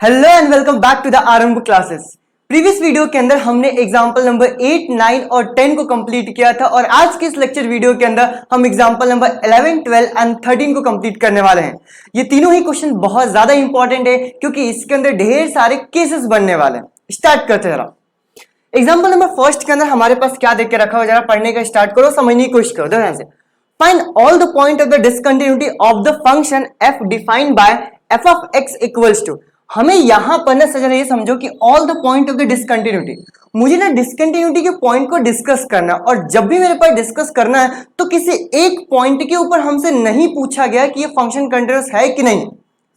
Hello and welcome back to the Aarambh classes. Previous video के अंदर हमने एग्जांपल नंबर 8, 9 और 10 को कंप्लीट किया था और आज के इस लेक्चर वीडियो के अंदर हम एग्जांपल नंबर 11, 12 एंड 13 को कंप्लीट करने वाले हैं। ये तीनों ही क्वेश्चन बहुत ज्यादा इंपॉर्टेंट है क्योंकि इसके अंदर ढेर सारे केसेस बनने वाले हैं। स्टार्ट करते हैं जरा। एग्जाम्पल नंबर फर्स्ट के अंदर हमारे पास क्या देख के रखा हो, जरा पढ़ने का स्टार्ट करो, समझने की कोशिश करो। ध्यान से find all the point of the discontinuity of the function f defined by f of x equals to. हमें यहां पर ना सजना ये समझो कि all the point of the discontinuity, मुझे ना डिसकंटिन्यूटी के पॉइंट को डिस्कस करना, और जब भी मेरे पास डिस्कस करना है तो किसी एक पॉइंट के ऊपर हमसे नहीं पूछा गया कि ये फंक्शन कंटीन्यूअस है कि नहीं।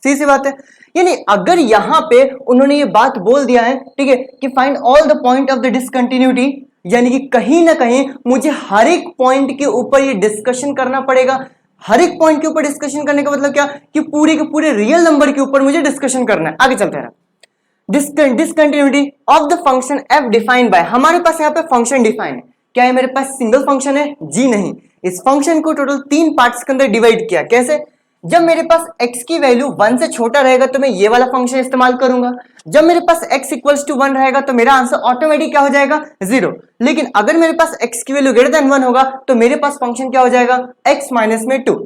सीधी सी बात है। यानी अगर यहां पे उन्होंने ये बात बोल दिया है, ठीक है, कि find all the point of the discontinuity, यानी कि कहीं ना कहीं मुझे हर एक पॉइंट के ऊपर ये डिस्कशन करना पड़ेगा। हर एक पॉइंट के ऊपर डिस्कशन करने का मतलब क्या, कि पूरे के पूरे रियल नंबर के ऊपर मुझे डिस्कशन करना है। आगे चलते हैं। Discontinuity of the function f defined bye, हमारे पास यहाँ पे फंक्शन डिफाइन है। क्या है मेरे पास सिंगल फंक्शन है? जी नहीं। इस फंक्शन को टोटल 3 पार्ट्स के अंदर डिवाइड किया। कैसे? जब मेरे पास x की वैल्यू 1 से छोटा रहेगा तो मैं ये वाला फंक्शन इस्तेमाल करूंगा। जब मेरे पास x इक्वल्स टू 1 रहेगा तो मेरा आंसर ऑटोमेटिक क्या हो जाएगा? 0। लेकिन अगर मेरे पास x की वैल्यू ग्रेटर देन 1 होगा तो मेरे पास फंक्शन क्या हो जाएगा? x माइनस में 2।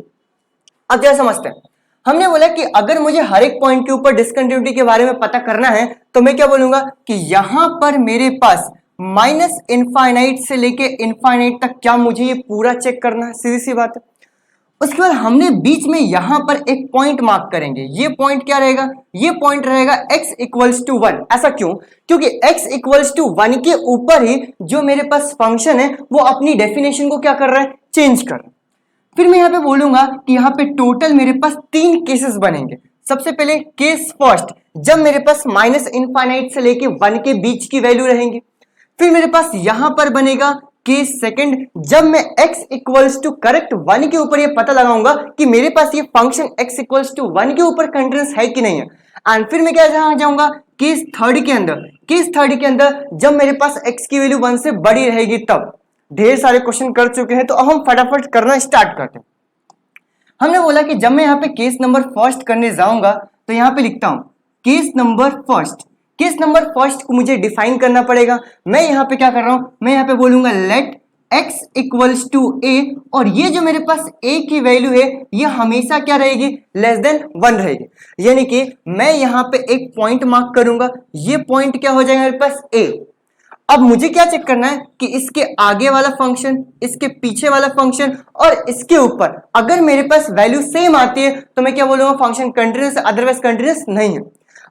अब क्या समझते हैं, हमने बोला कि अगर मुझे हर एक पॉइंट के ऊपर डिसकंटिन्यूटी के बारे में पता करना है तो मैं क्या बोलूंगा कि यहां पर मेरे पास माइनस इनफाइनाइट से लेके इनफाइनाइट तक क्या मुझे ये पूरा चेक करना है। सीधी सी बात है। उसके बाद हमने बीच में यहां पर एक पॉइंट मार्क करेंगे। ये पॉइंट क्या रहेगा? ये पॉइंट रहेगा x इक्वल्स टू 1। ऐसा क्यों? क्योंकि x इक्वल्स टू 1 के ऊपर ही जो मेरे पास फंक्शन है वो अपनी डेफिनेशन को क्या कर रहा है? चेंज कर रहा है। फिर मैं यहां पे बोलूंगा कि यहां पे टोटल मेरे पास 3 केसेस बनेंगे। सबसे पहले केस फर्स्ट, जब मेरे पास माइनस इनफाइनाइट से लेके 1 के बीच की वैल्यू रहेंगी। फिर मेरे पास यहां पर बनेगा केस सेकंड, जब मैं x इक्वल्स टू करेक्ट 1 के ऊपर ये पता लगाऊंगा कि मेरे पास ये फंक्शन x इक्वल्स टू 1 के ऊपर कंटीन्यूअस है कि नहीं है। एंड फिर मैं क्या जाऊंगा केस थर्ड के अंदर। केस थर्ड के अंदर जब मेरे पास x की वैल्यू 1 से बड़ी रहेगी तब। ढेर सारे क्वेश्चन कर चुके हैं तो अब हम फटाफट करना स्टार्ट करते हैं। हमने बोला कि जब मैं यहाँ पे केस नंबर फर्स्ट करने जाऊंगा तो यहाँ पे लिखता हूं case number first. Case number first को मुझे डिफाइन करना पड़ेगा। मैं यहाँ पे क्या कर रहा हूं, मैं यहाँ पे बोलूंगा let x equals to a, और ये जो मेरे पास a की वैल्यू है ये हमेशा क्या रहेगी? लेस देन 1 रहेगी। यानी कि मैं यहाँ पे एक पॉइंट मार्क करूंगा। ये पॉइंट क्या हो जाएगा मेरे पास? a। अब मुझे क्या चेक करना है कि इसके आगे वाला फंक्शन, इसके पीछे वाला फंक्शन और इसके ऊपर अगर मेरे पास वैल्यू सेम आती है तो मैं क्या बोलूंगा? फंक्शन कंटीन्यूअस, अदरवाइज कंटीन्यूअस नहीं है।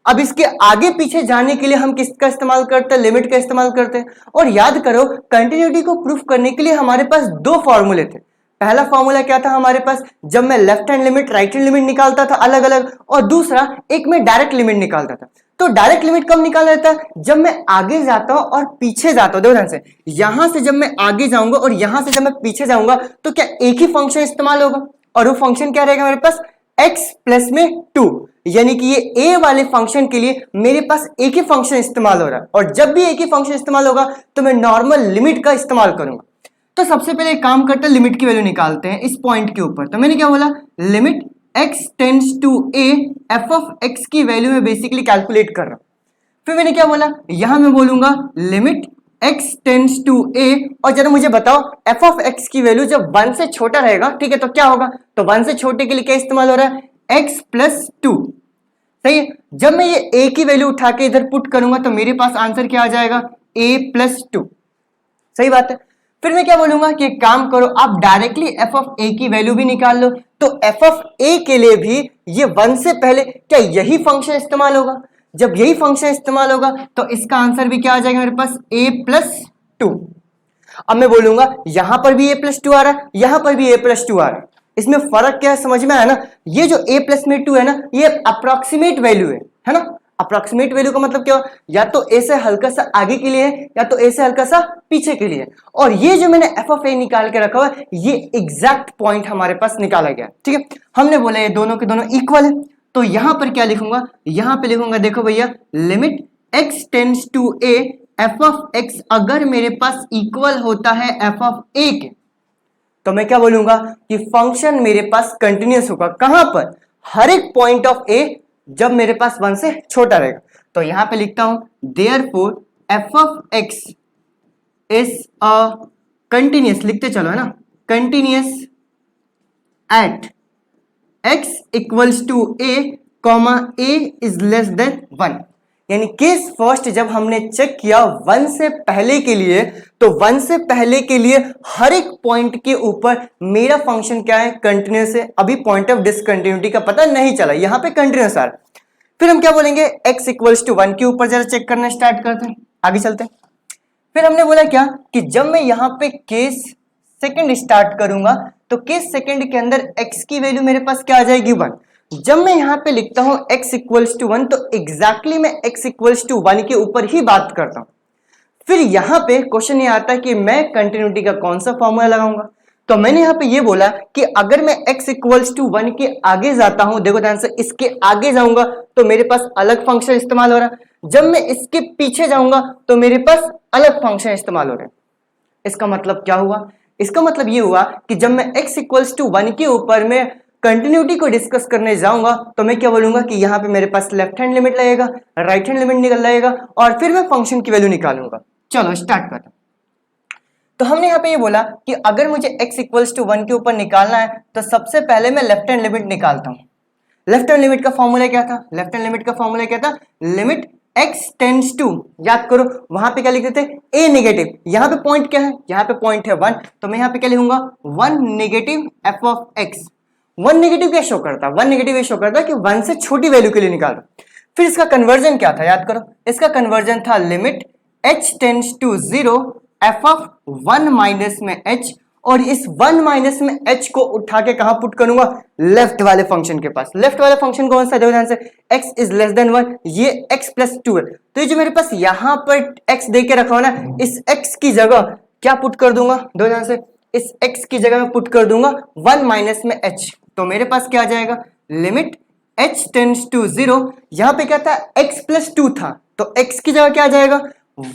अब इसके आगे पीछे जाने के लिए हम किसका इस्तेमाल करते हैं? लिमिट का इस्तेमाल करते हैं। और याद करो कंटिन्यूटी को प्रूफ करने के लिए हमारे पास 2 फॉर्मूले थे। पहला फॉर्मूला क्या था हमारे पास? जब मैं left hand limit right hand limit निकालता था अलग अलग, और दूसरा एक में डायरेक्ट लिमिट निकालता था। तो डायरेक्ट लिमिट कब निकाला जाता है? जब मैं आगे जाता हूं और पीछे जाता हूं। देखो ध्यान से, यहां से जब मैं आगे जाऊंगा और यहां से जब मैं पीछे जाऊंगा तो क्या एक ही फंक्शन इस्तेमाल होगा, और वो फंक्शन क्या रहेगा मेरे पास? x प्लस में 2। यानी कि ये a वाले फंक्शन के लिए मेरे पास एक ही फंक्शन इस्तेमाल हो रहा है, और जब भी एक ही फंक्शन इस्तेमाल होगा तो मैं नॉर्मल लिमिट का इस्तेमाल करूंगा। तो सबसे पहले एक काम करते हैं, लिमिट की वैल्यू निकालते हैं इस पॉइंट के ऊपर। तो मैंने क्या बोला? Limit x tends to a, f of x की वैल्यू में बेसिकली कैलकुलेट कर रहा हूं। फिर मैंने क्या बोला? यहां मैं बोलूंगा limit x tends to a, और जरा मुझे बताओ f ऑफ x की वैल्यू जब 1 से छोटा रहेगा, ठीक है, तो क्या होगा? तो 1 से छोटे के लिए क्या इस्तेमाल हो रहा है? x plus 2। सही है। जब मैं ये a की वैल्यू उठा के इधर पुट करूंगा तो मेरे पास आंसर क्या आ जाएगा? a plus 2। सही बात है। फिर मैं क्या बोलूंगा कि एक काम करो, आप डायरेक्टली f ऑफ a की वैल्यू भी निकाल लो। तो f ऑफ a के लिए भी ये 1 से पहले क्या यही फंक्शन इस्तेमाल होगा? जब यही फंक्शन इस्तेमाल होगा तो इसका आंसर भी क्या आ जाएगा मेरे पास? a plus 2। अब मैं बोलूंगा यहां पर भी a प्लस 2 आ रहा है, यहां पर भी a प्लस 2 आ रहा है। इसमें फर्क क्या है समझ में आया ना? ये जो a प्लस में 2 है ना, ये अप्रोक्सीमेट वैल्यू है ना? अप्रोक्सीमेट वैल्यू का मतलब क्या हो? या तो a से हल्का सा आगे के लिए है या तो a से हल्का सा पीछे के लिए। और ये जो मैंने f ऑफ a निकाल के रखा हुआ है ये एग्जैक्ट पॉइंट हमारे पास निकाला गया। ठीक है, हमने बोला ये दोनों के दोनों इक्वल है। तो यहां पर क्या लिखूंगा? यहां पे लिखूंगा, देखो भैया, limit x tends to a, f of x अगर मेरे पास इक्वल होता है f ऑफ a के, तो मैं क्या बोलूंगा कि फंक्शन मेरे पास कंटिन्यूअस होगा। कहां पर? हर एक पॉइंट ऑफ a जब मेरे पास 1 से छोटा रहेगा। तो यहां पे लिखता हूं therefore F of X is a continuous, लिखते चलो है ना, continuous at x equals to a comma a is less than 1। यानी केस फर्स्ट जब हमने चेक किया 1 से पहले के लिए, तो 1 से पहले के लिए हर एक पॉइंट के ऊपर मेरा फंक्शन क्या है, कंटिन्यूअस है। अभी पॉइंट ऑफ डिसकंटिन्यूटी का पता नहीं चला, यहां पे कंटिन्यूअस आ रहा है। फिर हम क्या बोलेंगे, x इक्वल्स टू 1 के ऊपर जरा चेक करना स्टार्ट करते हैं, आगे चलते हैं। फिर हमने बोला क्या कि जब मैं यहां पे केस सेकंड स्टार्ट करूंगा तो केस सेकंड के अंदर x की वैल्यू मेरे पास क्या आ जाएगी, 1। जब मैं यहां पे लिखता हूं x इक्वल्स टू 1 तो एग्जैक्टली मैं x इक्वल्स टू 1 के ऊपर ही बात करता हूं। फिर यहां पे क्वेश्चन ये आता है कि मैं कंटिन्यूटी का कौन सा फॉर्मूला लगाऊंगा। तो मैंने यहां पे ये बोला कि अगर मैं x इक्वल्स टू 1 के आगे जाता हूं, देखो ध्यान से, इसके आगे जाऊंगा तो मेरे पास अलग फंक्शन इस्तेमाल हो रहा है। जब मैं इसके पीछे जाऊंगा तो मेरे पास अलग फंक्शन इस्तेमाल हो रहे हैं। इसका मतलब क्या हुआ, इसका मतलब ये हुआ कि जब मैं x इक्वल्स टू 1 के ऊपर में कंटिन्यूटी को डिस्कस करने जाऊंगा तो मैं क्या बोलूंगा कि यहां पे मेरे पास लेफ्ट हैंड लिमिट लगेगा, राइट हैंड लिमिट निकल जाएगा और फिर मैं फंक्शन की वैल्यू निकालूंगा। चलो स्टार्ट करते हैं। तो हमने यहाँ पे ये बोला कि अगर मुझे x इक्वल्स टू 1 के ऊपर निकालना है तो सबसे पहले मैं लेफ्ट हैंड लिमिट निकालता हूं। लेफ्ट हैंड लिमिट का फॉर्मूला क्या था, लेफ्ट हैंड लिमिट का फॉर्मूला क्या था, लिमिट x टेंड्स टू, याद करो वहां पे क्या लिखते थे, a नेगेटिव। यहां पे पॉइंट क्या है, यहां पे पॉइंट है 1, तो मैं यहां पे क्या लिखूंगा, 1 negative f of x। 1 negative क्या शो करता है, 1 नेगेटिव ये शो करता है कि 1 से छोटी वैल्यू के लिए निकाल रहा हूं। फिर इसका कन्वर्जन क्या था, याद करो, इसका कन्वर्जन था limit h tends to 0 f of 1 minus में h, और इस 1 माइनस में h को उठा के कहां पुट करूंगा, लेफ्ट वाले फंक्शन के पास। लेफ्ट वाला फंक्शन कौन सा, देखो ध्यान से, x इज लेस देन 1, ये x प्लस 2 है। तो ये जो मेरे पास यहां पर x दे के रखा हो ना, इस x की जगह क्या पुट कर दूंगा, देखो ध्यान से, इस x की जगह में पुट कर दूंगा 1 माइनस में h। तो मेरे पास क्या आ जाएगा, लिमिट h टेंड्स टू 0, यहां पे क्या था, x प्लस 2 था, तो x की जगह क्या आ जाएगा,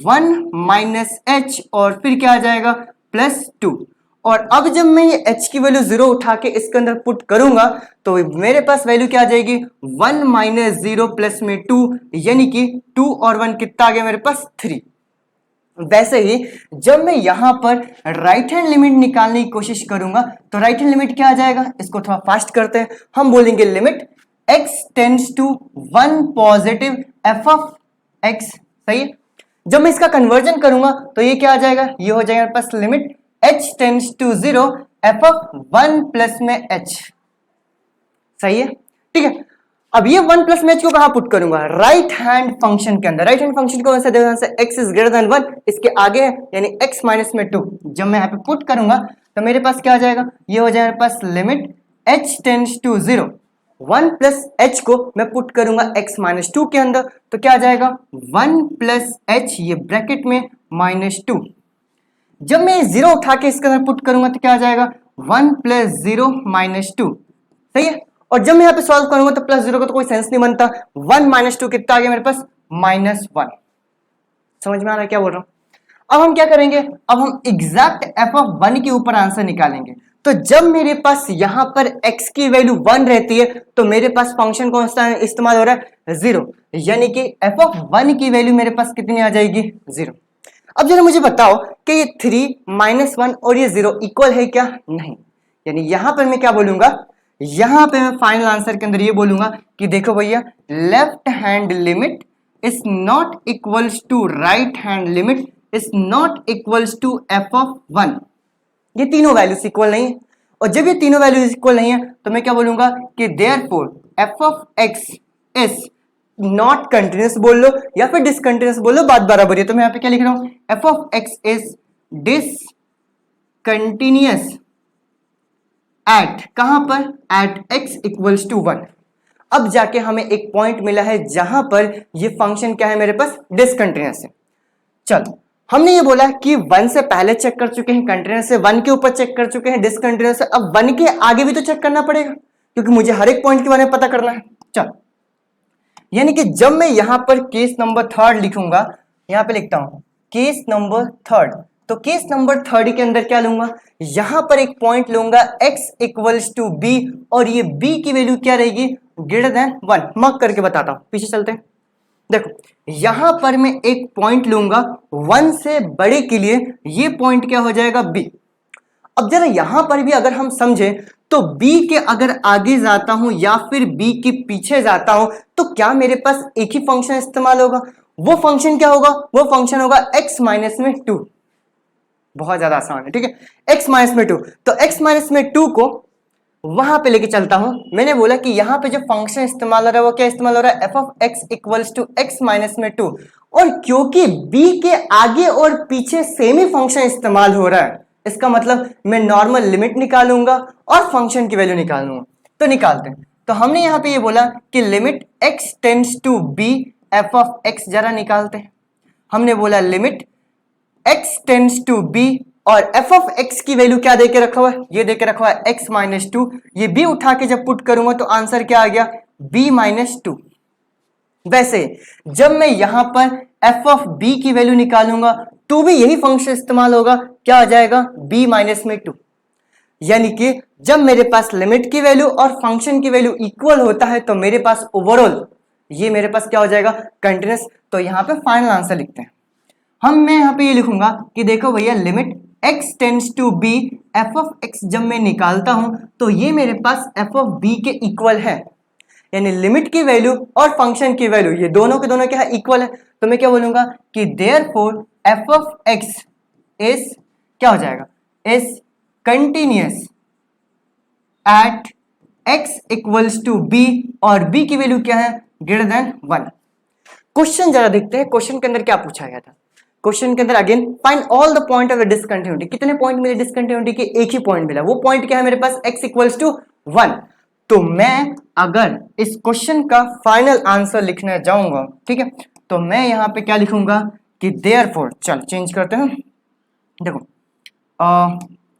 1 माइनस h और फिर क्या आ जाएगा, प्लस 2। और अब जब मैं ये h की वैल्यू 0 उठा के इसके अंदर पुट करूंगा तो मेरे पास वैल्यू क्या आ जाएगी, 1 माइनस 0 प्लस में 2, यानी कि 2 और 1 कितना आ गया मेरे पास, 3। वैसे ही जब मैं यहां पर राइट हैंड लिमिट निकालने की कोशिश करूंगा तो राइट हैंड लिमिट क्या आ जाएगा, इसको थोड़ा फास्ट करते हैं, हम बोलेंगे limit x tends to 1 positive f of x। सही है, जब मैं इसका कन्वर्जन करूंगा तो ये क्या आ जाएगा, ये हो जाएगा मेरे पास limit h tends to 0 f of 1 plus में h। सही है, ठीक है। अब ये 1 प्लस में h को कहां पुट करूंगा, राइट हैंड फंक्शन के अंदर। राइट हैंड फंक्शन को ऐसे देखो, x इज ग्रेटर देन 1, इसके आगे है यानी x माइनस में 2। जब मैं यहां पे पुट करूंगा तो मेरे पास क्या आ जाएगा, ये हो जाएगा मेरे पास limit h tends to 0, 1 plus h को मैं पुट करूंगा x माइनस 2 के अंदर, तो क्या आ जाएगा 1 प्लस h, ये ब्रैकेट में माइनस 2। जब मैं 0 उठा के इसके अंदर पुट करूंगा तो क्या आ जाएगा, 1 प्लस 0 माइनस 2। सही है, और जब मैं यहाँ पे सॉल्व करूंगा तो प्लस 0 का तो कोई सेंस नहीं बनता, 1 माइनस 2 कितना आ गया मेरे पास, माइनस 1। समझ में आ रहा है क्या बोल रहा हूं। अब हम क्या करेंगे, अब हम एग्जैक्ट f ऑफ 1 के ऊपर आंसर निकालेंगे। तो जब मेरे पास यहां पर x की वैल्यू 1 रहती है तो मेरे पास फंक्शन कौन सा इस्तेमाल हो रहा है, 0, यानी कि f ऑफ 1 की वैल्यू मेरे पास कितनी आ जाएगी, 0। अब जरा मुझे बताओ कि ये 3 माइनस 1 और ये 0 इक्वल है क्या, नहीं। यानी यहां पर मैं क्या बोलूंगा, यहां पे मैं फाइनल आंसर के अंदर ये बोलूंगा कि देखो भैया, left hand limit is not equals to right hand limit is not equals to f of 1। ये तीनों वैल्यूज इक्वल नहीं है, और जब ये तीनों वैल्यूज इक्वल नहीं है तो मैं क्या बोलूंगा कि therefore f of x is not continuous बोल लो या फिर डिसकंटिन्यूअस बोल लो, बात बराबर है। तो मैं यहां पे क्या लिख रहा हूं, f of x is discontinuous at, कहां पर, एट x इक्वल्स टू 1। अब जाके हमें एक पॉइंट मिला है जहां पर ये फंक्शन क्या है मेरे पास, डिसकंटिन्यूअस है। चलो, हमने ये बोला कि 1 से पहले चेक कर चुके हैं कंटिन्यूअस है, 1 के ऊपर चेक कर चुके हैं डिसकंटिन्यूअस है, अब 1 के आगे भी तो चेक करना पड़ेगा क्योंकि मुझे हर एक पॉइंट के बारे में पता करना है। चलो, यानी कि जब मैं यहां पर केस नंबर 3 लिखूंगा, यहां पे लिखता हूं केस नंबर 3, तो केस नंबर थर्ड के अंदर क्या लूंगा, यहां पर एक पॉइंट लूंगा x इक्वल्स टू बी, और ये b की वैल्यू क्या रहेगी, ग्रेटर देन 1। मार्क करके बताता हूं, पीछे चलते हैं। देखो यहां पर मैं एक पॉइंट लूंगा 1 से बड़े के लिए, ये पॉइंट क्या हो जाएगा b। अब जरा यहां पर भी अगर हम समझे तो b के अगर आगे जाता हूं या फिर b के पीछे जाता हूं तो क्या मेरे पास एक ही फंक्शन इस्तेमाल होगा। वो फंक्शन क्या होगा, वो फंक्शन होगा x माइनस में 2। बहुत ज्यादा आसान है, ठीक है, x माइनस में 2। तो x माइनस में 2 को वहां पे लेके चलता हूं। मैंने बोला कि यहां पे जो फंक्शन इस्तेमाल हो रहा है वो क्या इस्तेमाल हो रहा है, F of X equals to X minus में 2। और क्योंकि b के आगे और पीछे सेम ही फंक्शन इस्तेमाल हो रहा है, इसका मतलब मैं नॉर्मल लिमिट निकालूंगा और फंक्शन की वैल्यू निकालूंगा। तो निकालते हैं। तो हमने यहां पे ये बोला कि limit x tends to b F of X, जरा निकालते हैं। हमने बोला limit x tends to b, और f ऑफ x की वैल्यू क्या देके रखा हुआ है, ये देके रखा हुआ है x माइनस 2। ये b उठा के जब पुट करूंगा तो आंसर क्या आ गया, b माइनस 2। वैसे जब मैं यहां पर f ऑफ b की वैल्यू निकालूंगा तो भी यही फंक्शन इस्तेमाल होगा, क्या आ जाएगा, b माइनस में 2। यानी कि जब मेरे पास लिमिट की वैल्यू और फंक्शन की वैल्यू इक्वल होता है तो मेरे पास ओवरऑल ये मेरे पास क्या हो जाएगा, कंटिन्यूअस। तो यहां पे फाइनल आंसर लिखते हैं मैं यहां पे ये लिखूंगा कि देखो भैया limit x tends to b f of x जब मैं निकालता हूं तो ये मेरे पास f ऑफ b के इक्वल है। यानी लिमिट की वैल्यू और फंक्शन की वैल्यू ये दोनों के दोनों क्या है, इक्वल है। तो मैं क्या बोलूंगा कि therefore f of x is क्या हो जाएगा, is continuous at x equals to b, और b की वैल्यू क्या है, ग्रेटर देन 1। क्वेश्चन जरा देखते हैं, क्वेश्चन के अंदर क्या पूछा गया था। क्वेश्चन के अंदर again find all the point of discontinuity. कितने पॉइंट मिले डिसकंटिन्यूटी के, एक ही पॉइंट मिला। वो पॉइंट क्या है मेरे पास, x इक्वल्स टू 1। तो मैं अगर इस क्वेश्चन का फाइनल आंसर लिखने जाऊंगा, ठीक है, तो मैं यहां पे क्या लिखूंगा कि देयरफॉर, चल चेंज करते हैं। देखो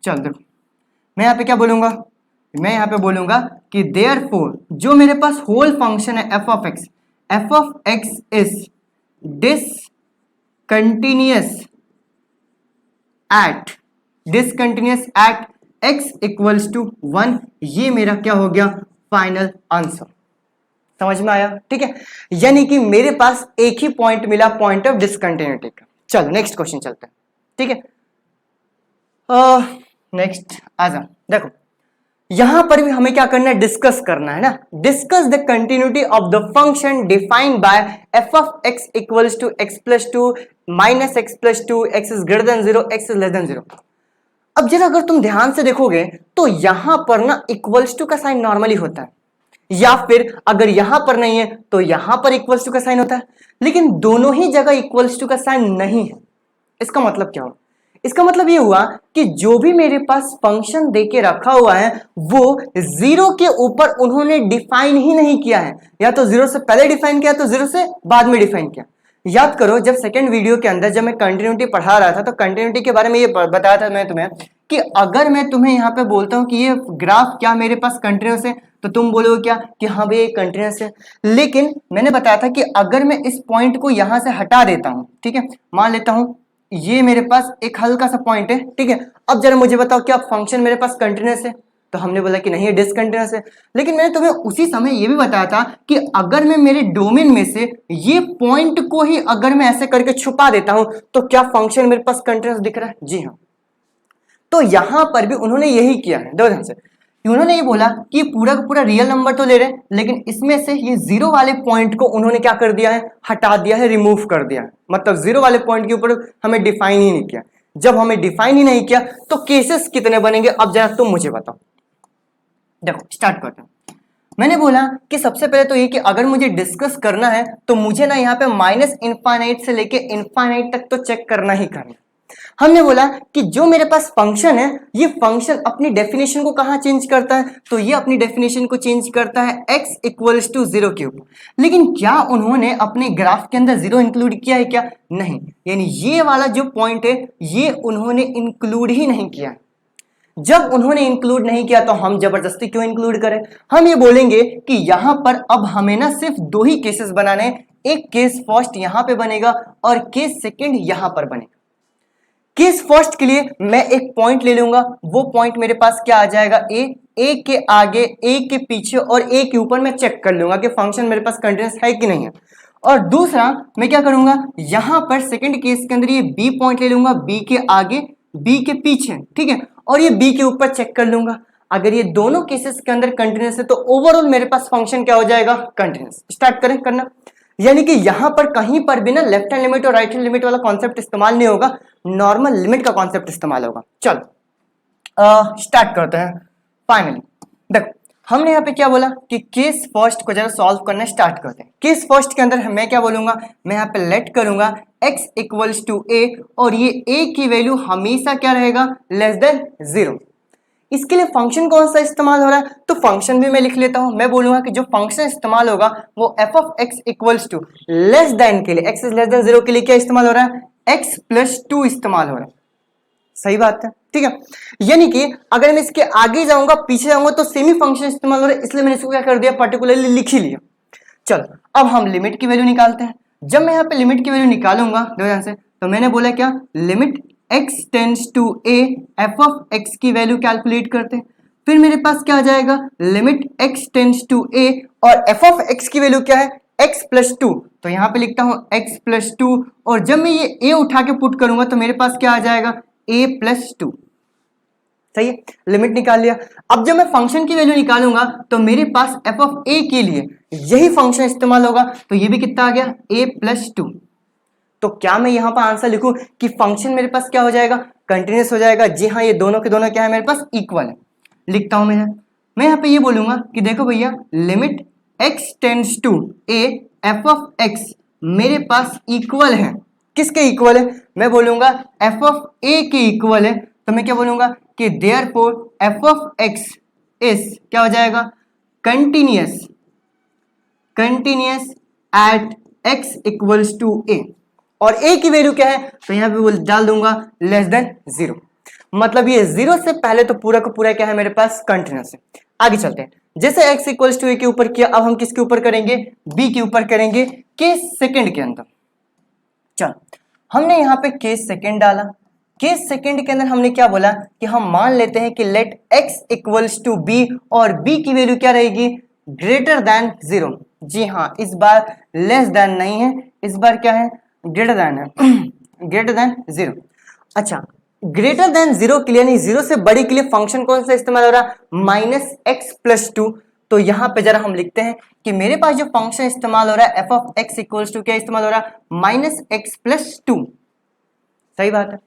चल देखो मैं यहां पे क्या बोलूंगा, मैं यहां पे बोलूंगा कि देयरफॉर जो मेरे पास होल फंक्शन है f of x is discontinuous at x equals to 1। ये मेरा क्या हो गया, फाइनल आंसर। समझ में आया, ठीक है। यानी कि मेरे पास एक ही पॉइंट मिला, पॉइंट ऑफ डिसकंटिन्यूटी का। चल नेक्स्ट क्वेश्चन चलते हैं, ठीक है। नेक्स्ट आ जा, देखो यहां पर भी हमें क्या करना है, डिस्कस करना है ना। Discuss the continuity of the function defined by f of x equals to x plus 2 minus x plus 2, x is greater than 0, x is less than 0। अब जरा अगर तुम ध्यान से देखोगे तो यहां पर ना इक्वल्स टू का साइन नॉर्मली होता है, या फिर अगर यहां पर नहीं है तो यहां पर इक्वल्स टू का साइन होता है, लेकिन दोनों ही जगह इक्वल्स टू का साइन नहीं है। इसका मतलब क्या हुआ, इसका मतलब ये हुआ कि जो भी मेरे पास फंक्शन देके रखा हुआ है वो जीरो के ऊपर उन्होंने डिफाइन ही नहीं किया है, या तो जीरो से पहले डिफाइन किया तो जीरो से बाद में डिफाइन किया। याद करो जब सेकंड वीडियो के अंदर जब मैं कंटिन्यूटी पढ़ा रहा था तो कंटिन्यूटी के बारे में ये बताया था मैं तुम्हें कि अगर मैं तुम्हें यहाँ पे बोलता हूँ कि ये ग्राफ क्या मेरे पास कंटिन्यूअस है तो तुम बोलोगे क्या कि हाँ भाई ये कंटिन्यूअस है। लेकिन मैंने बताया था कि अगर मैं इस पॉइंट को यहां से हटा देता हूं, ठीक है, मान लेता हूं ये मेरे पास एक हल्का सा पॉइंट है, ठीक है। अब जरा मुझे बताओ क्या फंक्शन मेरे पास कंटिन्यूअस है, तो हमने बोला कि नहीं, ये डिसकंटिन्यूअस है। लेकिन मैंने तुम्हें उसी समय ये भी बताया था कि अगर मैं मेरे डोमेन में से ये पॉइंट को ही अगर मैं ऐसे करके छुपा देता हूं तो क्या फंक्शन मेरे पास कंटिन्यूअस दिख रहा है, जी हाँ। तो यहां पर भी उन्होंने यही किया है, दो ध्यान से। उन्होंने ये बोला कि पूरा का पूरा रियल नंबर तो ले रहे हैं, लेकिन इसमें से ये जीरो वाले पॉइंट को उन्होंने क्या कर दिया है, हटा दिया है, रिमूव कर दिया है। मतलब जीरो वाले पॉइंट के ऊपर हमें डिफाइन ही नहीं किया। जब हमें डिफाइन ही नहीं किया तो केसेस कितने बनेंगे, अब जरा तुम मुझे बताओ। देखो स्टार्ट करते हैं। मैंने बोला कि सबसे पहले तो ये कि अगर मुझे डिस्कस करना है तो मुझे ना यहाँ पे माइनस इनफाइनाइट से लेके इनफाइनाइट तक तो चेक करना ही करना। हमने बोला कि जो मेरे पास फंक्शन है ये फंक्शन अपनी डेफिनेशन को कहां चेंज करता है, तो ये अपनी डेफिनेशन को चेंज करता है x इक्वल्स टू 0 के ऊपर। लेकिन क्या उन्होंने अपने ग्राफ के अंदर 0 इंक्लूड किया है क्या, नहीं। यानी ये वाला जो पॉइंट है ये उन्होंने इंक्लूड ही नहीं किया। जब उन्होंने इंक्लूड नहीं किया तो हम जबरदस्ती क्यों इंक्लूड करें। हम ये बोलेंगे कि यहां पर अब हमें ना सिर्फ दो ही केसेस बनाने, एक केस फर्स्ट यहां पे बनेगा और केस सेकंड यहां पर बनेगा। केस फर्स्ट के लिए मैं एक पॉइंट ले लूंगा, वो पॉइंट मेरे पास क्या आ जाएगा, ए के आगे, ए के पीछे और ए के ऊपर मैं चेक कर लूंगा कि फंक्शन मेरे पास कंटिन्यूअस है कि नहीं है। और दूसरा मैं क्या करूंगा, यहां पर सेकंड केस के अंदर ये बी पॉइंट ले लूंगा, बी के आगे बी के पीछे, ठीक है, और ये बी के ऊपर चेक कर लूंगा। अगर ये दोनों केसेस के अंदर कंटिन्यूअस है तो ओवरऑल मेरे पास फंक्शन क्या हो जाएगा, कंटिन्यूअस। स्टार्ट करें करना, यानी कि यहां पर कहीं पर भी ना लेफ्ट हैंड लिमिट और राइट हैंड लिमिट वाला कॉन्सेप्ट इस्तेमाल नहीं होगा, नॉर्मल लिमिट का कॉन्सेप्ट इस्तेमाल होगा। चलो स्टार्ट करते हैं। फाइनली देखो हमने यहाँ पे क्या बोला कि केस फर्स्ट को जरा सॉल्व करना स्टार्ट करते हैं। केस फर्स्ट के अंदर मैं क्या बोलूंगा, मैं यहाँ पे लेट करूंगा x इक्वल्स टू a और ये a की वैल्यू हमेशा क्या रहेगा, लेस देन 0। इसके लिए फंक्शन कौन सा इस्तेमाल हो रहा है, तो फंक्शन भी मैं लिख लेता हूं। मैं बोलूंगा कि जो फंक्शन इस्तेमाल होगा वो f of x equals to less than के लिए, x इज लेस देन 0 के लिए क्या इस्तेमाल हो रहा है, x प्लस 2 इस्तेमाल हो रहा है। सही बात है, ठीक है। यानी कि अगर मैं इसके आगे जाऊंगा पीछे जाऊंगा तो सेम ही फंक्शन इस्तेमाल हो रहा है, इसलिए मैंने इसको क्या कर दिया, पर्टिकुलरली लिख ही लिया। चलो अब हम लिमिट की वैल्यू निकालते हैं। जब मैं यहाँ पे लिमिट की वैल्यू निकालूंगा ध्यान से, तो मैंने बोला क्या, limit x tends to a f of x की वैल्यू कैलकुलेट करते हैं। फिर मेरे पास क्या आ जाएगा, limit x tends to a और f ऑफ x की वैल्यू क्या है, x प्लस 2, तो यहाँ पे लिखता हूँ x प्लस 2, और जब मैं ये a उठा के पुट करूंगा तो मेरे पास क्या आ जाएगा, a प्लस 2। सही है, लिमिट निकाल लिया। अब जब मैं फंक्शन की वैल्यू निकालूंगा तो मेरे पास f ऑफ a के लिए यही फंक्शन इस्तेमाल होगा, तो ये भी कितना आ गया, a प्लस 2। तो क्या मैं यहां पर आंसर लिखूं कि फंक्शन मेरे पास क्या हो जाएगा, कंटिन्यूअस हो जाएगा। जी हाँ, ये दोनों के दोनों क्या है, मेरे पास इक्वल है। लिखता हूं मैं यहाँ पे ये बोलूंगा कि देखो भैया, limit x tends to a f of x मेरे पास इक्वल है, किसके इक्वल है, मैं बोलूंगा f ऑफ a के इक्वल है। तो मैं क्या बोलूंगा कि therefore f of x is क्या हो जाएगा, continuous at x equals to a, और a की वैल्यू क्या है, तो यहां पे डाल दूंगा लेस देन 0। मतलब ये 0 से पहले तो पूरा का पूरा क्या है मेरे पास, कंटिन्यूअस है। आगे चलते हैं, जैसे x इक्वल्स टू a के ऊपर किया, अब हम किसके ऊपर करेंगे, b के ऊपर करेंगे, केस सेकंड के अंदर। चलो हमने यहाँ पे केस सेकंड डाला। केस सेकंड के अंदर हमने क्या बोला कि हम मान लेते हैं कि let x equals to b और b की वैल्यू क्या रहेगी, ग्रेटर देन 0। जी हाँ, इस बार लेस देन नहीं है, इस बार क्या है, ग्रेटर देन है, ग्रेटर देन 0। अच्छा, ग्रेटर देन 0 के लिए नहीं, 0 से बड़ी के लिए फंक्शन कौन सा इस्तेमाल हो रहा है, माइनस एक्स प्लस 2। तो यहां पे जरा हम लिखते हैं कि मेरे पास जो फंक्शन इस्तेमाल हो रहा है f of x equals to क्या इस्तेमाल हो रहा है, माइनस एक्स प्लस 2। सही बात है।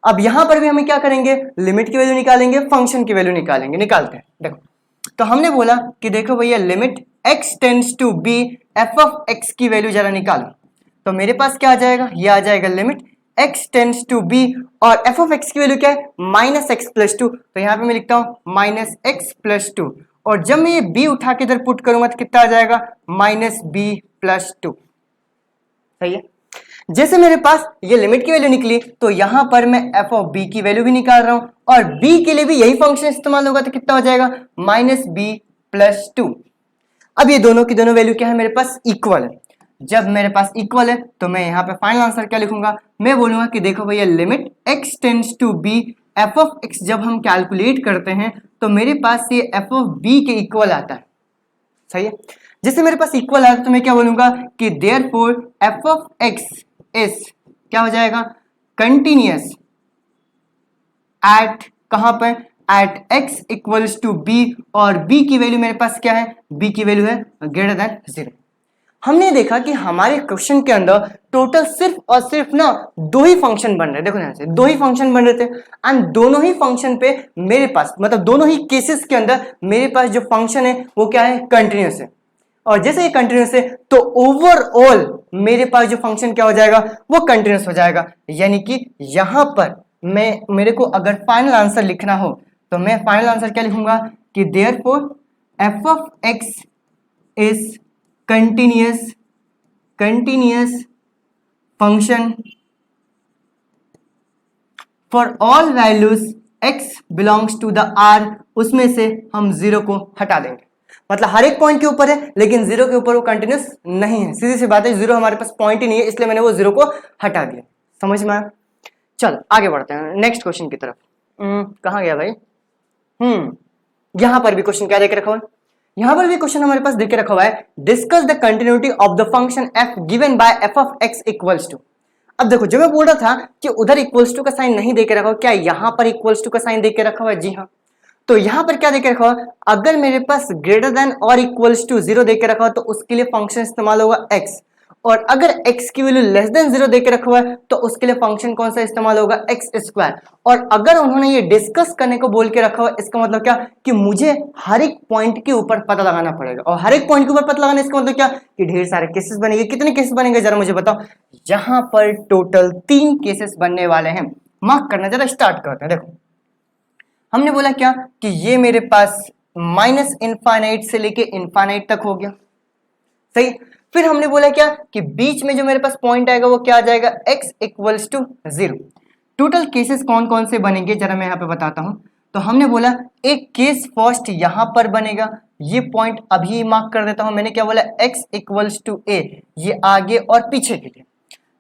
अब यहां पर भी हमें क्या करेंगे, लिमिट की वैल्यू निकालेंगे, फंक्शन की वैल्यू निकालेंगे। निकालते हैं, देखो तो हमने बोला कि देखो भैया, limit x tends to b f of x की वैल्यू जरा निकालो। तो मेरे पास क्या आ जाएगा, ये आ जाएगा limit x tends to b और f ऑफ x की वैल्यू क्या है, माइनस एक्स प्लस 2। तो यहां पे मैं लिखता हूं माइनस एक्स प्लस 2, और जब मैं ये b उठा के इधर पुट करूंगा तो कितना आ जाएगा, माइनस b प्लस 2। सही है। जैसे मेरे पास ये लिमिट की वैल्यू निकली तो यहां पर मैं f ऑफ b की वैल्यू भी निकाल रहा हूं, और b के लिए भी यही फंक्शन इस्तेमाल होगा, तो कितना हो जाएगा, माइनस b प्लस 2। अब ये दोनों की दोनों वैल्यू क्या है, मेरे पास इक्वल है। जब मेरे पास इक्वल है तो मैं यहाँ पे फाइनल आंसर क्या लिखूंगा, मैं बोलूंगा कि देखो भैया, limit x tends to b f of x जब हम कैलकुलेट करते हैं तो मेरे पास ये f ऑफ b के इक्वल आता है। सही है। जैसे मेरे पास इक्वल आता है तो मैं क्या बोलूंगा कि therefore f of x is क्या हो जाएगा, कंटिन्यूअस एट कहां पर, at x equals to b, और b की वैल्यू मेरे पास क्या है, b की वैल्यू है ग्रेटर देन 0। हमने देखा कि हमारे क्वेश्चन के अंदर टोटल सिर्फ और सिर्फ ना दो ही फंक्शन बन रहे, देखो यहाँ से दो ही फंक्शन बन रहे थे, एंड दोनों ही फंक्शन पे मेरे पास, मतलब दोनों ही केसेस के अंदर मेरे पास जो फंक्शन है वो क्या है, कंटिन्यूअस है। और जैसे ये कंटिन्यूअस है तो ओवरऑल मेरे पास जो फंक्शन क्या हो जाएगा, वो कंटिन्यूअस हो जाएगा। यानी कि यहां पर मेरे को अगर फाइनल आंसर लिखना हो तो मैं फाइनल आंसर क्या लिखूंगा कि therefore f of x is continuous function for all values x belongs to the R, उसमें से हम 0 को हटा देंगे। मतलब हर एक पॉइंट के ऊपर है लेकिन 0 के ऊपर वो कंटिन्यूस नहीं है, सीधी सी बात है, 0 हमारे पास पॉइंट ही नहीं है, इसलिए मैंने वो 0 को हटा दिया। समझ में आया। चल आगे बढ़ते हैं नेक्स्ट क्वेश्चन की तरफ। कहाँ गया भाई? यहां पर भी क्वेश्चन क्या देके रखा हुआ है? यहां पर भी क्वेश्चन हमारे पास देके रखा हुआ है, discuss the continuity of the function f given by f of x equals to. अब देखो, जो मैं बोल रहा था कि उधर इक्वल्स टू का साइन नहीं देके रखा हुआ, क्या यहां पर इक्वल्स टू का साइन देके रखा हुआ है? जी हाँ। तो यहां पर क्या देके रखा हुआ, अगर मेरे पास ग्रेटर देन और इक्वल्स टू 0 देके रखा हुआ तो उसके लिए फंक्शन इस्तेमाल होगा x, और अगर x की वैल्यू लेस देन 0 देके रखा हुआ है तो उसके लिए फंक्शन कौन सा इस्तेमाल होगा? x square. और अगर उन्होंने ये डिस्कस करने को बोल के रखा हुआ, इसका मतलब क्या कि मुझे हर एक पॉइंट के ऊपर पता लगाना पड़ेगा, और हर एक पॉइंट के ऊपर पता लगाना इसका मतलब क्या कि ढेर सारे केसेस बनेंगे। कितने केसेस बनेंगे जरा मुझे बताओ? यहां पर टोटल 3 केसेस बनने वाले हैं। मार्क करना, जरा स्टार्ट करते हैं। देखो, हमने बोला क्या कि ये मेरे पास माइनस इनफाइनाइट से लेके इनफाइनाइट तक हो गया, सही। फिर हमने बोला क्या कि बीच में जो मेरे पास पॉइंट आएगा वो क्या आ जाएगा? x equals to 0। Total cases कौन कौन से बनेंगे जरा मैं यहां पे बताता हूं। तो हमने बोला एक केस फर्स्ट यहां पर बनेगा, ये पॉइंट अभी मार्क कर देता हूं। मैंने क्या बोला? x इक्वल्स टू a, ये आगे और पीछे के लिए।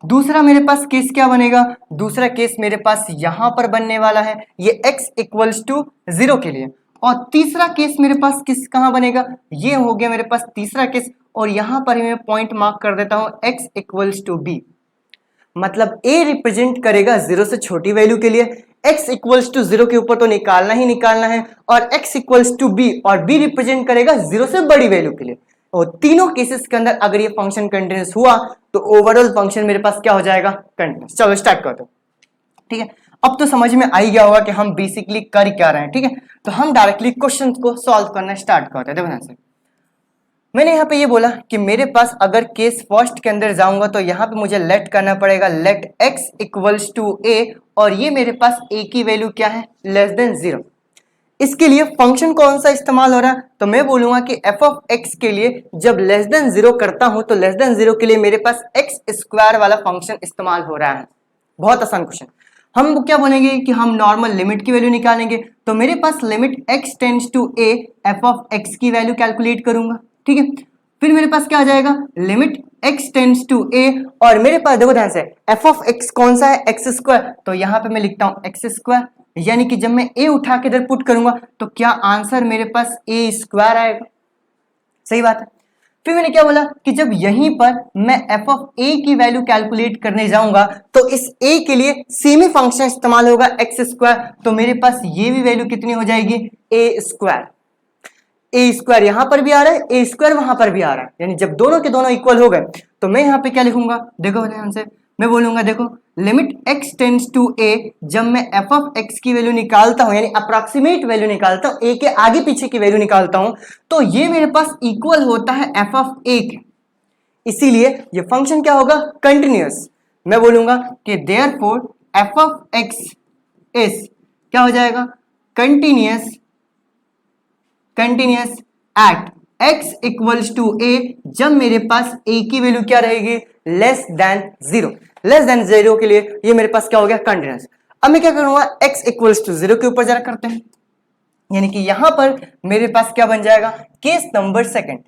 दूसरा मेरे पास केस क्या बनेगा? दूसरा केस मेरे पास यहां पर बनने वाला है, ये x इक्वल्स टू 0 के लिए। और तीसरा केस मेरे पास किस कहां बनेगा? ये हो गया मेरे पास तीसरा केस, और यहां पर मैं पॉइंट मार्क कर देता हूं x इक्वल्स टू b। मतलब a रिप्रेजेंट करेगा 0 से छोटी वैल्यू के लिए, x इक्वल्स टू 0 के ऊपर तो निकालना ही निकालना है, और x इक्वल्स टू b, और b रिप्रेजेंट करेगा 0 से बड़ी वैल्यू के लिए। और तीनों केसेस के अंदर अगर ये फंक्शन कंटिन्यूअस हुआ तो ओवरऑल फंक्शन मेरे पास क्या हो जाएगा? कंटिन्यूअस। चलो स्टार्ट करते हैं, ठीक है। अब तो समझ में आ ही गया होगा कि हम बेसिकली कर क्या रहे हैं, ठीक है। तो हम डायरेक्टली क्वेश्चन को सॉल्व करना स्टार्ट करते हैं। देखो ध्यान से, मैंने यहाँ पे ये बोला कि मेरे पास अगर केस फर्स्ट के अंदर जाऊंगा तो यहाँ पे मुझे लेट करना पड़ेगा, let x equals to a, और ये मेरे पास a की वैल्यू क्या है? Less than 0। इसके लिए फंक्शन कौन सा इस्तेमाल हो रहा है? तो मैं बोलूंगा कि f ऑफ x के लिए जब लेस देन 0 करता हूं तो लेस देन 0 के लिए मेरे पास x स्क्वायर वाला फंक्शन इस्तेमाल हो रहा है। बहुत आसान क्वेश्चन। हम क्या बोलेंगे कि हम नॉर्मल लिमिट की वैल्यू निकालेंगे, तो मेरे पास limit x tends to a f of x की वैल्यू कैलकुलेट करूंगा, ठीक है। फिर मेरे पास क्या आ जाएगा? Limit x tends to a, और मेरे पास देखो ध्यान से f ऑफ x कौन सा है? x square. तो यहां पे मैं लिखता हूं x स्क्वायर, यानी कि जब मैं a उठा के इधर पुट करूंगा तो क्या आंसर मेरे पास a स्क्वायर आएगा, सही बात है। फिर मैंने क्या बोला कि जब यहीं पर मैं f ऑफ a की वैल्यू कैलकुलेट करने जाऊंगा तो इस a के लिए सेम ही फंक्शन इस्तेमाल होगा x स्क्वायर, तो मेरे पास ये भी वैल्यू कितनी हो जाएगी? a square. ए स्क्वायर यहां पर भी आ रहा है, ए स्क्वायर वहां पर भी आ रहा है, यानी जब दोनों के दोनों इक्वल हो गए तो मैं यहां पे क्या लिखूंगा? देखो ध्यान से, मैं बोलूंगा देखो limit x tends to a, जब मैं f ऑफ x की वैल्यू निकालता हूं, यानी अप्रॉक्सीमेट वैल्यू निकालता हूं, a के आगे पीछे की वैल्यू निकालता हूं, तो ये मेरे पास इक्वल होता है f ऑफ a के। इसीलिए ये फंक्शन क्या होगा? कंटिन्यूअस। मैं बोलूंगा कि therefore f of x is क्या हो जाएगा? Continuous at x equals to a, जब मेरे पास a की वैल्यू क्या रहेगी? Less than 0। लेस देन 0 के लिए ये मेरे पास क्या हो गया? कंटिन्यूअस। अब मैं क्या करूंगा? x इक्वल्स टू 0 के ऊपर जरा करते हैं, यानी कि यहां पर मेरे पास क्या बन जाएगा? Case number second.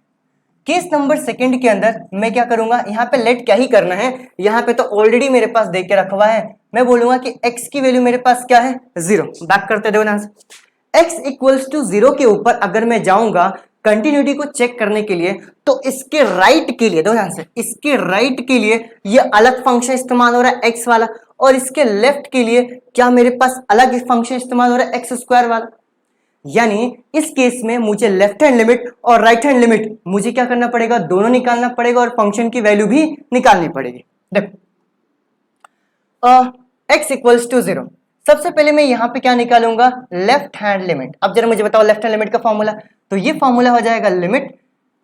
Case number second के अंदर मैं क्या करूंगा? यहाँ पे लेट क्या ही करना है, यहाँ पे तो ऑलरेडी मेरे पास देख के रखा हुआ है। मैं बोलूंगा कि x की वैल्यू मेरे पास क्या है? 0। बैक करते देखो ना, x इक्वल्स टू 0 के ऊपर अगर मैं जाऊंगा कंटिन्यूटी को चेक करने के लिए, तो इसके राइट के लिए, दो ध्यान से, इसके राइट के लिए ये अलग फंक्शन इस्तेमाल हो रहा है x वाला, और इसके लेफ्ट के लिए क्या मेरे पास अलग फंक्शन इस्तेमाल हो रहा है x स्क्वायर वाला। यानी इस केस में मुझे लेफ्ट हैंड लिमिट और राइट हैंड लिमिट मुझे क्या करना पड़ेगा? दोनों निकालना पड़ेगा, और फंक्शन की वैल्यू भी निकालनी पड़ेगी। देखो x इक्वल्स टू 0, सबसे पहले मैं यहां पे क्या निकालूंगा? Left hand limit. अब जरा मुझे बताओ लेफ्ट हैंड लिमिट का फॉर्मूला। तो ये फॉर्मूला हो जाएगा limit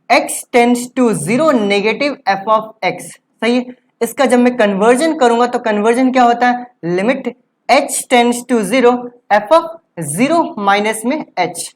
x tends to 0 negative f of x, सही है। इसका जब मैं कन्वर्जन करूंगा तो कन्वर्जन क्या होता है? Limit h tends to 0 f of 0 minus में h।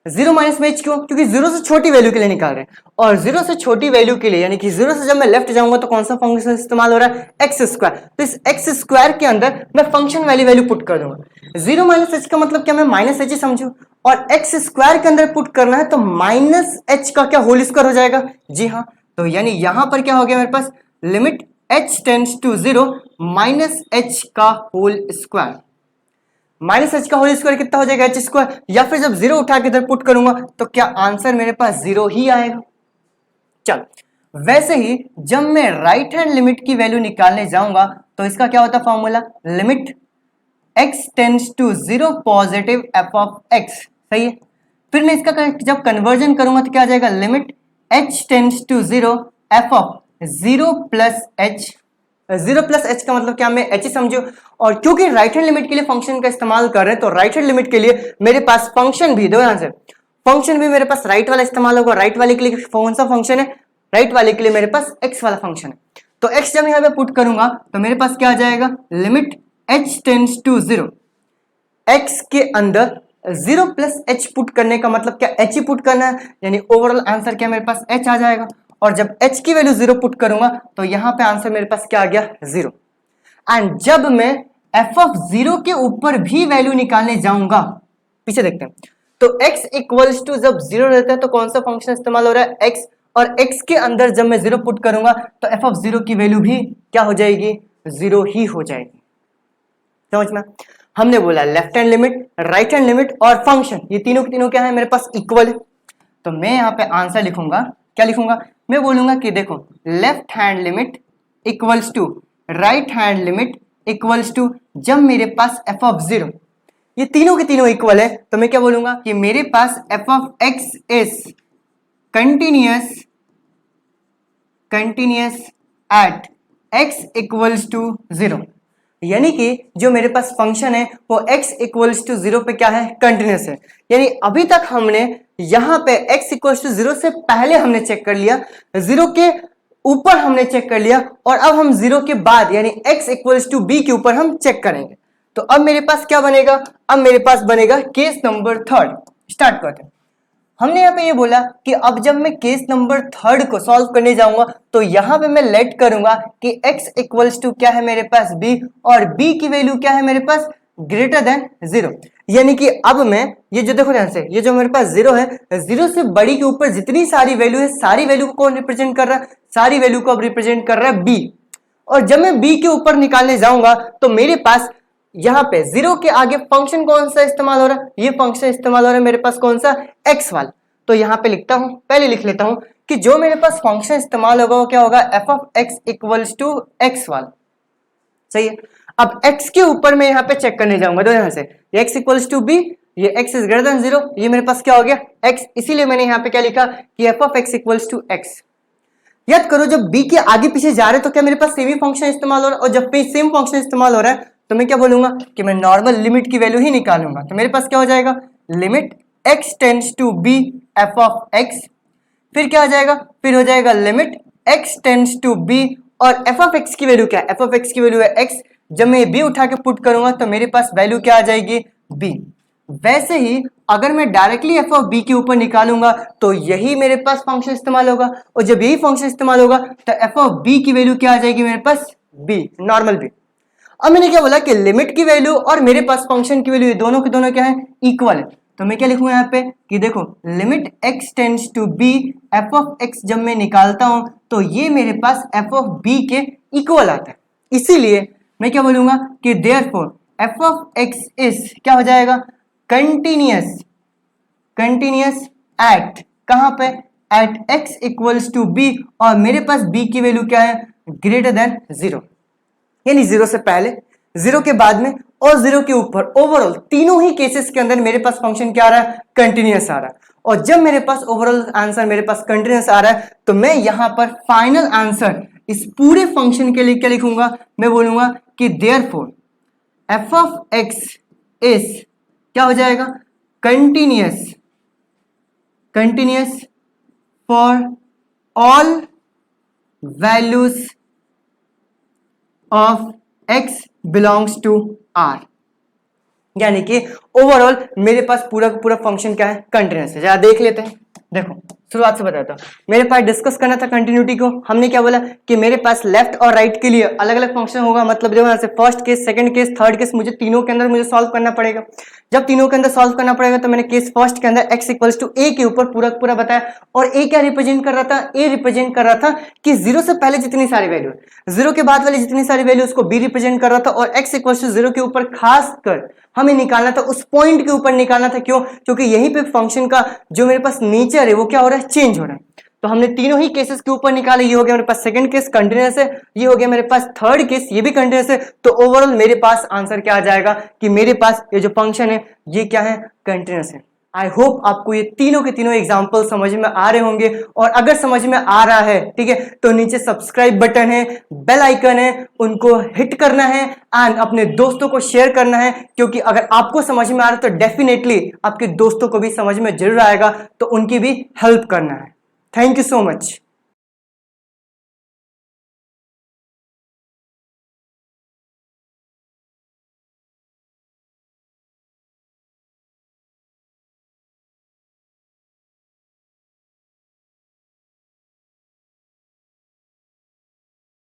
0 माइनस में h क्यों? क्योंकि 0 से छोटी वैल्यू के लिए निकाल रहे हैं, और 0 से छोटी वैल्यू के लिए, यानी कि 0 से जब मैं लेफ्ट जाऊंगा तो कौन सा फंक्शन इस्तेमाल हो रहा है? X square. तो इस एक्स स्क्वायर के अंदर मैं फंक्शन वाली वैल्यू पुट कर दूंगा। 0 माइनस h का मतलब क्या? मैं माइनस h समझू, और एक्स स्क्वायर के अंदर पुट करना है तो माइनस h का क्या होल स्क्वायर हो जाएगा? जी हाँ। तो यानी यहां पर क्या हो गया मेरे पास? Limit h tends to 0 minus h का होल स्क्वायर। माइनस h का होल स्क्वायर कितना हो जाएगा, h स्क्वायर, या फिर जब 0 उठा के इधर पुट करूंगा तो क्या आंसर मेरे पास 0 ही आएगा। चल वैसे ही जब मैं राइट हैंड लिमिट की वैल्यू निकालने जाऊंगा तो इसका क्या होता formula, limit x tends to 0 positive f of x, सही है। फिर मैं इसका जब कन्वर्जन करूंगा तो क्या आ जाएगा, limit h tends to 0 f of 0 plus h। 0 plus h का मतलब क्या, मैं h ही समझो, और क्योंकि राइट हैंड लिमिट के लिए फंक्शन का इस्तेमाल कर रहे हैं तो राइट हैंड लिमिट के लिए मेरे पास फंक्शन भी दो, यहां से फंक्शन भी मेरे पास राइट वाला इस्तेमाल होगा। राइट वाले के लिए कौन सा फंक्शन है, राइट वाले के लिए मेरे पास x वाला फंक्शन है। तो x जब यहां पे पुट करूंगा तो मेरे पास क्या आ जाएगा, limit h tends to 0, x के अंदर 0 प्लस h पुट करने का मतलब क्या, h ही पुट करना है, यानी ओवरऑल आंसर क्या मेरे पास h आ जाएगा। और जब h की वैल्यू 0 पुट करूंगा तो यहां पे आंसर मेरे पास क्या आ गया, 0। एंड जब मैं f ऑफ 0 के ऊपर भी वैल्यू निकालने जाऊंगा, पीछे देखते हैं, तो x इक्वल्स टू जब 0 रहता है तो कौन सा फंक्शन इस्तेमाल हो रहा है, x, और x के अंदर जब मैं 0 पुट करूंगा तो f ऑफ 0 की वैल्यू भी क्या हो जाएगी, 0 ही हो जाएगी। समझना, हमने बोला left hand limit, right hand limit और फंक्शन, ये तीनों के तीनों क्या है मेरे पास, इक्वल है। तो मैं यहाँ पे आंसर लिखूंगा, क्या लिखूंगा, मैं बोलूंगा कि देखो left hand limit equals to right hand limit equals to, जब मेरे पास f ऑफ 0, ये तीनों के तीनों इक्वल है तो मैं क्या बोलूंगा कि मेरे पास f of x is continuous at x equals to 0, यानी कि जो मेरे पास फंक्शन है वो x इक्वल्स टू 0 पे क्या है, कंटिन्यूअस है। यानी अभी तक हमने यहां पे x इक्वल्स टू 0 से पहले हमने चेक कर लिया, 0 के ऊपर हमने चेक कर लिया, और अब हम 0 के बाद यानी x इक्वल्स टू b के ऊपर हम चेक करेंगे। तो अब मेरे पास क्या बनेगा, अब मेरे पास बनेगा केस नंबर 3। स्टार्ट करते हैं। हमने यहाँ पे ये बोला कि अब जब मैं केस नंबर 3 को सॉल्व करने जाऊंगा तो यहां पे मैं लेट करूंगा कि x इक्वल्स टू क्या है मेरे पास b, और b की वैल्यू क्या है मेरे पास, ग्रेटर देन 0। यानी कि अब मैं ये जो देखो ध्यान से, ये जो मेरे पास 0 है, 0 से बड़ी के ऊपर जितनी सारी वैल्यू है, सारी वैल्यू को कौन रिप्रेजेंट कर रहा है, सारी वैल्यू को अब रिप्रेजेंट कर रहा है b। और जब मैं b के ऊपर निकालने जाऊंगा तो मेरे पास यहां पे 0 के आगे फंक्शन कौन सा इस्तेमाल हो रहा है, ये फंक्शन इस्तेमाल हो रहा है मेरे पास कौन सा, x वाला। तो यहां पे लिखता हूं, पहले लिख लेता हूं कि जो मेरे पास फंक्शन इस्तेमाल होगा वो क्या होगा, f of x equals to x वाला, सही है। अब x के ऊपर मैं यहां पे चेक करने जाऊंगा, तो यहां से x इक्वल्स टू b, ये x इज ग्रेटर देन 0, ये मेरे पास क्या हो गया, x, इसीलिए मैंने यहां पे क्या लिखा कि f of x equals to x। याद करो जब b के आगे पीछे जा रहे हैं तो क्या मेरे पास सेम ही फंक्शन इस्तेमाल हो रहा है, और जब सेम फंक्शन इस्तेमाल हो रहा है तो मैं क्या बोलूंगा कि मैं नॉर्मल लिमिट की वैल्यू ही निकालूंगा। तो मेरे पास क्या हो जाएगा, limit x tends to b f of x, फिर क्या हो जाएगा, फिर हो जाएगा limit x tends to b, और f ऑफ x की वैल्यू क्या है, f ऑफ x की वैल्यू है x, जब मैं b उठा के पुट करूंगा तो मेरे पास वैल्यू क्या आ जाएगी, b। वैसे ही अगर मैं डायरेक्टली f ऑफ b के ऊपर निकालूंगा तो यही मेरे पास फंक्शन इस्तेमाल होगा, और जब यही फंक्शन इस्तेमाल होगा तो f ऑफ b की वैल्यू क्या आ जाएगी मेरे पास, b, नॉर्मल b। अब मैंने क्या बोला कि लिमिट की वैल्यू और मेरे पास फंक्शन की वैल्यू, दोनों के दोनों क्या है, इक्वल है। तो मैं क्या लिखूंगा यहाँ पे कि देखो limit x tends to b f of x, जब मैं निकालता हूं तो ये मेरे पास f ऑफ b के इक्वल आता है, इसीलिए मैं क्या बोलूंगा कि therefore f of x is क्या हो जाएगा, कंटिन्यूअस एट, कहां पे, at x equals to b, और मेरे पास b की वैल्यू क्या है, ग्रेटर देन 0, यानी 0 से पहले, 0 के बाद में और 0 के ऊपर, ओवरऑल तीनों ही केसेस के अंदर मेरे पास फंक्शन क्या आ रहा है, कंटिन्यूअस आ रहा है। और जब मेरे पास ओवरऑल आंसर मेरे पास कंटिन्यूअस आ रहा है तो मैं यहां पर फाइनल आंसर इस पूरे फंक्शन के लिए क्या लिखूंगा, मैं बोलूंगा कि therefore f of x is क्या हो जाएगा, continuous for all values of x belongs to R, यानी कि ओवरऑल मेरे पास पूरा पूरा फंक्शन क्या है, कंटिन्यूस है। जरा देख लेते हैं। देखो शुरुआत से बताता हूं, मेरे पास डिस्कस करना था कंटिन्यूटी को। हमने क्या बोला कि मेरे पास लेफ्ट और राइट के लिए अलग अलग फंक्शन होगा। मतलब देखो यहाँ से first case, second case, third case, मुझे तीनों के अंदर मुझे सॉल्व करना पड़ेगा। जब तीनों के अंदर सॉल्व करना पड़ेगा तो मैंने केस फर्स्ट के अंदर x इक्वल्स टू a के ऊपर पूरा पूरा बताया। और a क्या रिप्रेजेंट कर रहा था, a रिप्रेजेंट कर रहा था कि जीरो से पहले जितनी सारी वैल्यू, जीरो के बाद वाली जितनी सारी वैल्यू उसको b रिप्रेजेंट कर रहा था। और x इक्वल्स टू जीरो के ऊपर खास कर हमें निकालना था, उस पॉइंट के ऊपर निकालना था। क्यों? क्योंकि यहीं पे फंक्शन का जो मेरे पास नेचर है वो क्या हो रहा है, चेंज हो रहा है। तो हमने तीनों ही केसेस के ऊपर निकाले। ये हो गया मेरे पास सेकंड केस कंटिन्यूअस है, ये हो गया मेरे पास थर्ड केस, ये भी कंटिन्यूअस है। तो ओवरऑल मेरे पास आंसर क्या आ जाएगा कि मेरे पास ये जो फंक्शन है ये क्या है, कंटिन्यूअस है। आई होप आपको ये तीनों के तीनों एग्जाम्पल समझ में आ रहे होंगे। और अगर समझ में आ रहा है, ठीक है, तो नीचे सब्सक्राइब बटन है, बेल आइकन है, उनको हिट करना है एंड अपने दोस्तों को शेयर करना है। क्योंकि अगर आपको समझ में आ रहा है तो डेफिनेटली आपके दोस्तों को भी समझ में जरूर आएगा, तो उनकी भी हेल्प करना है। Thank you so much.